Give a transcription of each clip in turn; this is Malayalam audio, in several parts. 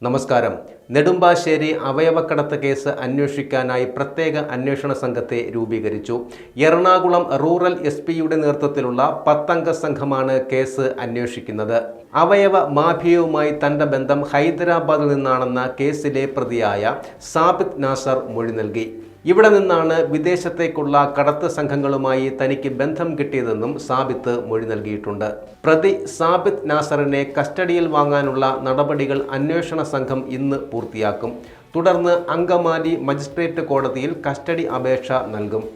നമസ്കാരം. നെടുമ്പാശ്ശേരി അവയവക്കടത്ത് കേസ് അന്വേഷിക്കാനായി പ്രത്യേക അന്വേഷണ സംഘത്തെ രൂപീകരിച്ചു. എറണാകുളം റൂറൽ എസ്.പിയുടെ നേതൃത്വത്തിലുള്ള 10-അംഗ സംഘമാണ് കേസ് അന്വേഷിക്കുന്നത്. അവയവ മാഫിയയുമായി തന്റെ ബന്ധം ഹൈദരാബാദിൽ നിന്നാണെന്ന കേസിലെ പ്രതിയായ സാബിത് നാസർ മൊഴി നൽകി. ഇവിടെ നിന്നാണ് വിദേശത്തേക്കുള്ള കടത്ത് സംഘങ്ങളുമായി തനിക്ക് ബന്ധം കിട്ടിയതെന്നും സാബിത്ത് മൊഴി നൽകിയിട്ടുണ്ട്. പ്രതി സാബിത് നാസറിനെ കസ്റ്റഡിയിൽ വാങ്ങാനുള്ള നടപടികൾ അന്വേഷണ സംഘം ഇന്ന് പൂർത്തിയാക്കും. തുടർന്ന് അങ്കമാലി മജിസ്ട്രേറ്റ് കോടതിയിൽ കസ്റ്റഡി അപേക്ഷ നൽകും.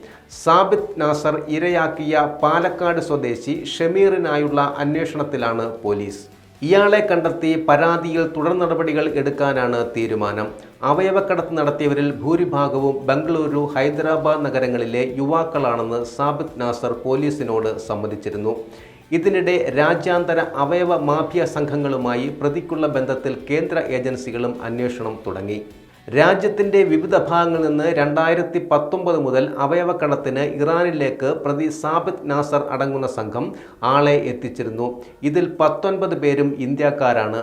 സാബിത് നാസർ ഇരയാക്കിയ പാലക്കാട് സ്വദേശി ഷമീറിനായുള്ള അന്വേഷണത്തിലാണ് പോലീസ്. ഇയാളെ കണ്ടെത്തി പരാതിയിൽ തുടർ നടപടികൾ എടുക്കാനാണ് തീരുമാനം. അവയവക്കടത്ത് നടത്തിയവരിൽ ഭൂരിഭാഗവും ബംഗളൂരു, ഹൈദരാബാദ് നഗരങ്ങളിലെ യുവാക്കളാണെന്ന് സാബിത് നാസർ പോലീസിനോട് സമ്മതിച്ചിരുന്നു. ഇതിനിടെ രാജ്യാന്തര അവയവ മാഫിയ സംഘങ്ങളുമായി പ്രതിക്കുള്ള ബന്ധത്തിൽ കേന്ദ്ര ഏജൻസികളും അന്വേഷണം തുടങ്ങി. രാജ്യത്തിൻ്റെ വിവിധ ഭാഗങ്ങളിൽ നിന്ന് 2019 മുതൽ അവയവക്കടത്തിന് ഇറാനിലേക്ക് പ്രതി സാബിത് നാസർ അടങ്ങുന്ന സംഘം ആളെ എത്തിച്ചിരുന്നു. ഇതിൽ 19 പേരും ഇന്ത്യക്കാരാണ്.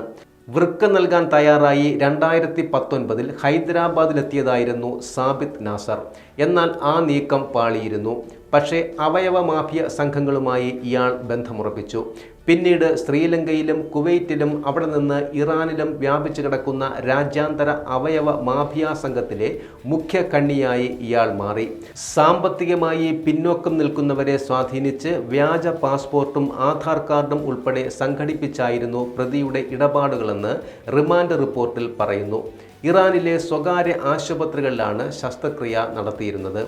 വൃക്ക നൽകാൻ തയ്യാറായി 2019 ഹൈദരാബാദിലെത്തിയതായിരുന്നു സാബിത് നാസർ. എന്നാൽ ആ നീക്കം പാളിയിരുന്നു. പക്ഷേ അവയവ മാഫിയ സംഘങ്ങളുമായി ഇയാൾ ബന്ധമുറപ്പിച്ചു. പിന്നീട് ശ്രീലങ്കയിലും കുവൈറ്റിലും അവിടെ നിന്ന് ഇറാനിലും വ്യാപിച്ചു കിടക്കുന്ന രാജ്യാന്തര അവയവ മാഫിയ സംഘത്തിലെ മുഖ്യ കണ്ണിയായി ഇയാൾ മാറി. സാമ്പത്തികമായി പിന്നോക്കം നിൽക്കുന്നവരെ സ്വാധീനിച്ച് വ്യാജ പാസ്പോർട്ടും ആധാർ കാർഡും ഉൾപ്പെടെ സംഘടിപ്പിച്ചായിരുന്നു പ്രതിയുടെ ഇടപാടുകളെന്ന് റിമാൻഡ് റിപ്പോർട്ടിൽ പറയുന്നു. ഇറാനിലെ സ്വകാര്യ ആശുപത്രികളിലാണ് ശസ്ത്രക്രിയ നടത്തിയിരുന്നത്.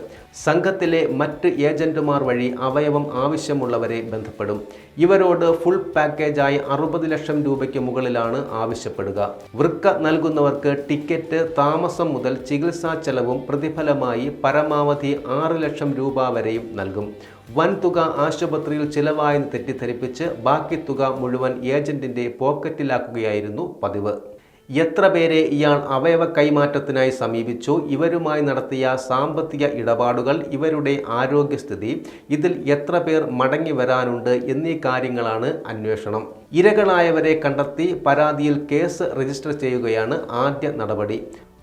സംഘത്തിലെ മറ്റ് ഏജന്റുമാർ വഴി അവയവം ആവശ്യമുള്ളവരെ ബന്ധപ്പെടും. ഇവരോട് ഫുൾ പാക്കേജായി 60 ലക്ഷം രൂപയ്ക്ക് മുകളിലാണ് ആവശ്യപ്പെടുക. വൃക്ക നൽകുന്നവർക്ക് ടിക്കറ്റ്, താമസം മുതൽ ചികിത്സാ ചെലവും പ്രതിഫലമായി പരമാവധി 6 ലക്ഷം രൂപ വരെയും നൽകും. വൻതുക ആശുപത്രിയിൽ ചിലവായെന്ന് തെറ്റിദ്ധരിപ്പിച്ച് ബാക്കി തുക മുഴുവൻ ഏജന്റിന്റെ പോക്കറ്റിലാക്കുകയായിരുന്നു പതിവ്. എത്ര പേരെ ഇയാൾ അവയവ കൈമാറ്റത്തിനായി സമീപിച്ചു, ഇവരുമായി നടത്തിയ സാമ്പത്തിക ഇടപാടുകൾ, ഇവരുടെ ആരോഗ്യസ്ഥിതി, ഇതിൽ എത്ര പേർ മടങ്ങി വരാനുണ്ട് എന്നീ കാര്യങ്ങളാണ് അന്വേഷണം. ഇരകളായവരെ കണ്ടെത്തി പരാതിയിൽ കേസ് രജിസ്റ്റർ ചെയ്യുകയാണ് ആദ്യ നടപടി.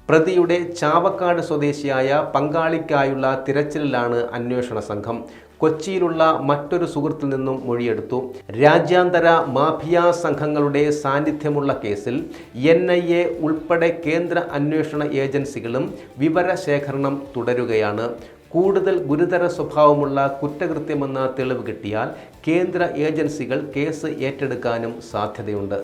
പ്രതിയുടെ ചാവക്കാട് സ്വദേശിയായ പങ്കാളിക്കായുള്ള തിരച്ചിലിലാണ് അന്വേഷണ സംഘം. കൊച്ചിയിലുള്ള മറ്റൊരു സുഹൃത്തിൽ നിന്നും മൊഴിയെടുത്തു. രാജ്യാന്തര മാഫിയ സംഘങ്ങളുടെ സാന്നിധ്യമുള്ള കേസിൽ NIA ഉൾപ്പെടെ കേന്ദ്ര അന്വേഷണ ഏജൻസികളും വിവരശേഖരണം തുടരുകയാണ്. കൂടുതൽ ഗുരുതര സ്വഭാവമുള്ള കുറ്റകൃത്യമെന്ന തെളിവ് കിട്ടിയാൽ കേന്ദ്ര ഏജൻസികൾ കേസ് ഏറ്റെടുക്കാനും സാധ്യതയുണ്ട്.